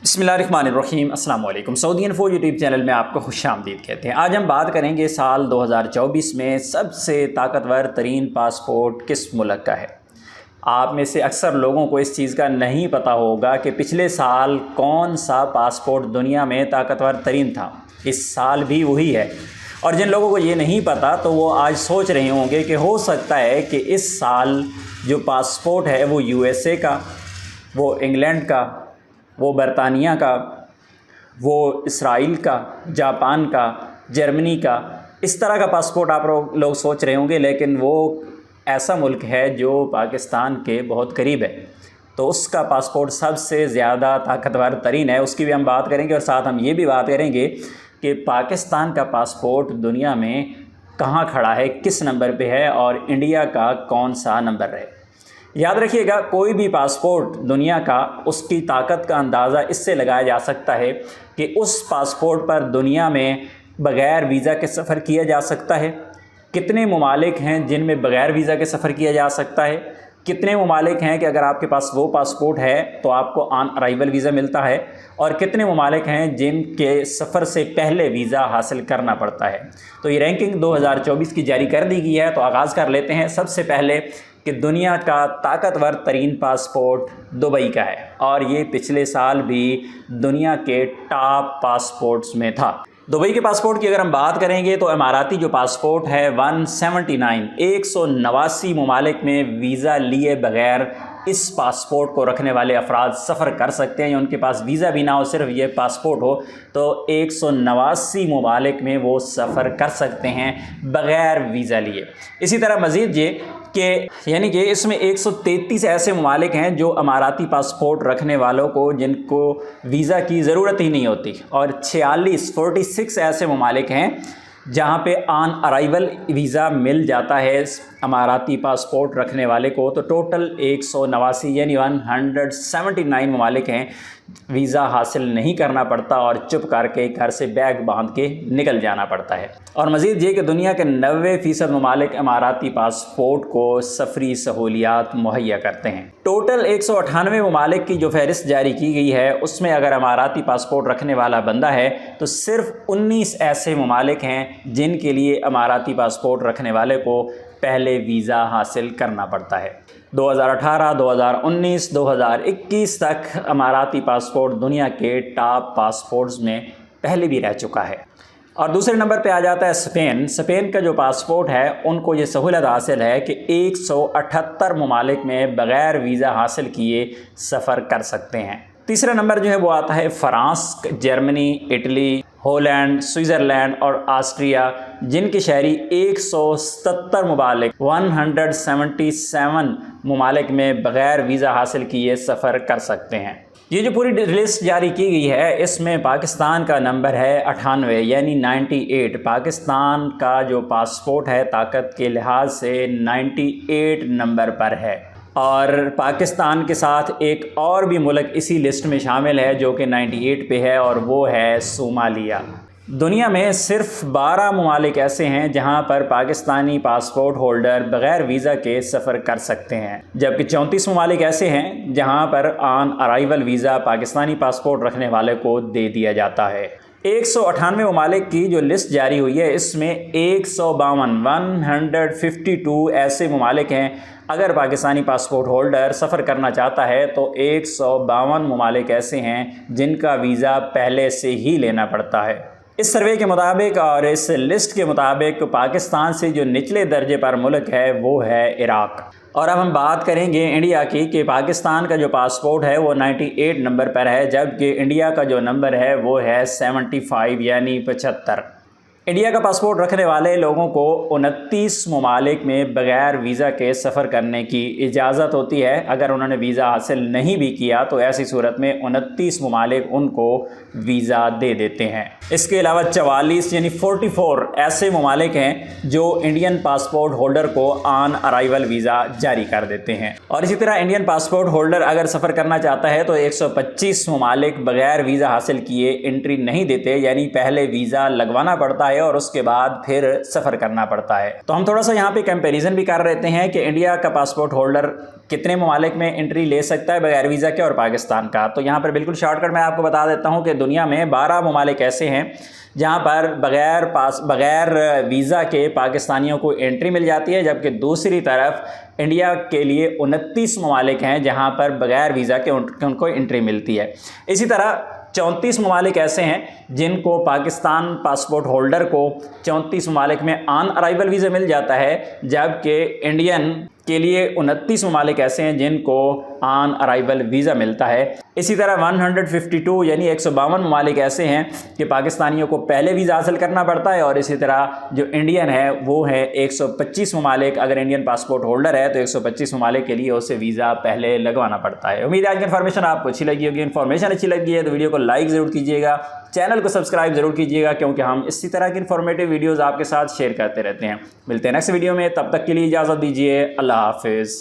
बिस्मिल्लाहिर्रहमानिर्रहीम। अस्सलाम वालेकुम। सऊदी इन्फो यूट्यूब चैनल में आपको खुश आमदीद कहते हैं। आज हम बात करेंगे साल 2024 में सबसे ताकतवर तरीन पासपोर्ट किस मुल्क का है। आप में से अक्सर लोगों को इस चीज़ का नहीं पता होगा कि पिछले साल कौन सा पासपोर्ट दुनिया में ताकतवर तरीन था। इस साल भी वही है। और जिन लोगों को ये नहीं पता तो वो आज सोच रहे होंगे कि हो सकता है कि इस साल जो पासपोर्ट है वो USA का, वो इंग्लैंड का, वो बरतानिया का, वो इसराइल का, जापान का, जर्मनी का, इस तरह का पासपोर्ट आप लोग सोच रहे होंगे। लेकिन वो ऐसा मुल्क है जो पाकिस्तान के बहुत करीब है, तो उसका पासपोर्ट सबसे ज़्यादा ताकतवर तरीन है। उसकी भी हम बात करेंगे और साथ हम ये भी बात करेंगे कि पाकिस्तान का पासपोर्ट दुनिया में कहाँ खड़ा है, किस नंबर पे है और इंडिया का कौन सा नंबर है। याद रखिएगा, कोई भी पासपोर्ट दुनिया का, उसकी ताकत का अंदाज़ा इससे लगाया जा सकता है कि उस पासपोर्ट पर दुनिया में बग़ैर वीज़ा के सफ़र किया जा सकता है। कितने ममालिक हैं जिनमें बग़ैर वीज़ा के सफ़र किया जा सकता है। कितने ममालिक हैं कि अगर आपके पास वो पासपोर्ट है तो आपको ऑन अराइवल वीज़ा मिलता है, और कितने ममालिक हैं जिनके सफ़र से पहले वीज़ा हासिल करना पड़ता है। तो ये रैंकिंग 2024 की जारी कर दी गई है। तो आगाज़ कर लेते हैं सबसे पहले कि दुनिया का ताकतवर तरीन पासपोर्ट दुबई का है, और ये पिछले साल भी दुनिया के टॉप पासपोर्ट्स में था। दुबई के पासपोर्ट की अगर हम बात करेंगे तो इमाराती जो पासपोर्ट है 189 ममालिक में वीज़ा लिए बग़ैर इस पासपोर्ट को रखने वाले अफराद सफ़र कर सकते हैं। या उनके पास वीज़ा भी ना हो, सिर्फ ये पासपोर्ट हो, तो 189 ममालिक में वो सफ़र कर सकते हैं बग़ैर वीज़ा लिए। इसी तरह मज़ीद ये कि यानी कि इसमें 133 ऐसे ममालिक हैं जो अमाराती पासपोर्ट रखने वालों को, जिनको वीज़ा की ज़रूरत ही नहीं होती, और 46 ऐसे ममालिक हैं जहाँ पे ऑन अराइवल वीज़ा मिल जाता है अमाराती पासपोर्ट रखने वाले को। तो टोटल 189 यानी 179 ममालिक हैं, वीज़ा हासिल नहीं करना पड़ता और चुप करके घर से बैग बांध के निकल जाना पड़ता है। और मज़ीद ये कि दुनिया के 90% ममालिक अमाराती पासपोर्ट को सफरी सहूलियात मुहैया करते हैं। टोटल 198 ममालिक की जो फहरिस्त जारी की गई है, उसमें अगर अमाराती पासपोर्ट रखने वाला बंदा है तो सिर्फ 19 ऐसे ममालिक हैं जिनके लिए अमाराती पासपोर्ट रखने वाले को पहले वीज़ा हासिल करना पड़ता है। 2018, 2019, 2021 तक अमाराती पासपोर्ट दुनिया के टॉप पासपोर्ट्स में पहले भी रह चुका है। और दूसरे नंबर पे आ जाता है स्पेन। स्पेन का जो पासपोर्ट है, उनको ये सहूलत हासिल है कि 178 ममालिक में बग़ैर वीज़ा हासिल किए सफ़र कर सकते हैं। तीसरा नंबर जो है वो आता है France, Germany, Italy, Holland, Switzerland और ऑस्ट्रिया, जिनके शहरी 177 ममालिक 177 ममालिक में बग़ैर वीज़ा हासिल किए सफ़र कर सकते हैं। ये जो पूरी लिस्ट जारी की गई है, इसमें पाकिस्तान का नंबर है 98 यानी 98। पाकिस्तान का जो पासपोर्ट है ताकत के लिहाज से 98 नंबर पर है। और पाकिस्तान के साथ एक और भी मुल्क इसी लिस्ट में शामिल है जो कि 98 पे है, और वो है सोमालिया। दुनिया में सिर्फ 12 ममालिक ऐसे हैं जहां पर पाकिस्तानी पासपोर्ट होल्डर बग़ैर वीज़ा के सफ़र कर सकते हैं, जबकि 34 ममालिक ऐसे हैं जहां पर on arrival visa Pakistani passport रखने वाले को दे दिया जाता है। 198 ममालिक की जो लिस्ट जारी हुई है, इसमें 152 ऐसे ममालिक हैं। अगर पाकिस्तानी पासपोर्ट होल्डर सफ़र करना चाहता है तो 152 ममालिक ऐसे हैं जिनका वीज़ा पहले से ही लेना पड़ता है। इस सर्वे के मुताबिक और इस लिस्ट के मुताबिक पाकिस्तान से जो निचले दर्जे पर मुल्क है वो है इराक़। और अब हम बात करेंगे इंडिया की कि पाकिस्तान का जो पासपोर्ट है वो 98 नंबर पर है, जबकि इंडिया का जो नंबर है वो है 75 यानी 75। इंडिया का पासपोर्ट रखने वाले लोगों को 29 ममालिक में बग़ैर वीज़ा के सफ़र करने की इजाज़त होती है। अगर उन्होंने वीज़ा हासिल नहीं भी किया तो ऐसी सूरत में 29 ममालिक उनको वीज़ा दे देते हैं। इसके अलावा 44 यानी 44 ऐसे ममालिक हैं जो इंडियन पासपोर्ट होल्डर को ऑन अराइवल वीज़ा जारी कर देते हैं। और इसी तरह इंडियन पासपोर्ट होल्डर अगर सफ़र करना चाहता है तो 125 ममालिक बग़ैर वीज़ा हासिल किए एंट्री नहीं देते, यानी पहले वीज़ा लगवाना पड़ता ہے اور उसके बाद फिर सफ़र करना पड़ता है। तो हम थोड़ा सा यहाँ पे कंपैरिजन भी कर रहते हैं कि इंडिया का पासपोर्ट होल्डर कितने ममालिक में एंट्री ले सकता है बगैर वीज़ा के और पाकिस्तान का। तो यहाँ पर बिल्कुल शॉर्टकट में आपको बता देता हूँ कि दुनिया में 12 ममालिक ऐसे हैं जहाँ पर बगैर वीज़ा के पाकिस्तानियों को एंट्री मिल जाती है, जबकि दूसरी तरफ इंडिया के लिए 29 ममालिक हैं जहाँ पर बगैर वीज़ा के उनको एंट्री मिलती है। इसी तरह 34 ममालिक ऐसे हैं जिनको पाकिस्तान पासपोर्ट होल्डर को 34 ममालिक में ऑन अराइवल वीज़ा मिल जाता है, जबकि इंडियन के लिए 29 ममालिक ऐसे हैं जिनको ऑन अराइवल वीज़ा मिलता है। इसी तरह 152 यानी 152 ममालिक ऐसे हैं कि पाकिस्तानियों को पहले वीज़ा हासिल करना पड़ता है, और इसी तरह जो इंडियन है वो है 125 ममालिक। अगर इंडियन पासपोर्ट होल्डर है तो 125 ममालिक के लिए उसे वीज़ा पहले लगवाना पड़ता है। उम्मीद है आज की इन्फॉर्मेशन आपको अच्छी लगी होगी। इन्फॉर्मेशन अच्छी लगी है तो वीडियो को लाइक ज़रूर कीजिएगा, चैनल को सब्सक्राइब ज़रूर कीजिएगा, क्योंकि हम इसी तरह की इन्फॉर्मेटिव वीडियोज़ आपके साथ शेयर करते रहते हैं। मिलते हैं नेक्स्ट वीडियो में, तब तक के लिए इजाज़त दीजिए। अल्लाह हाफिज़।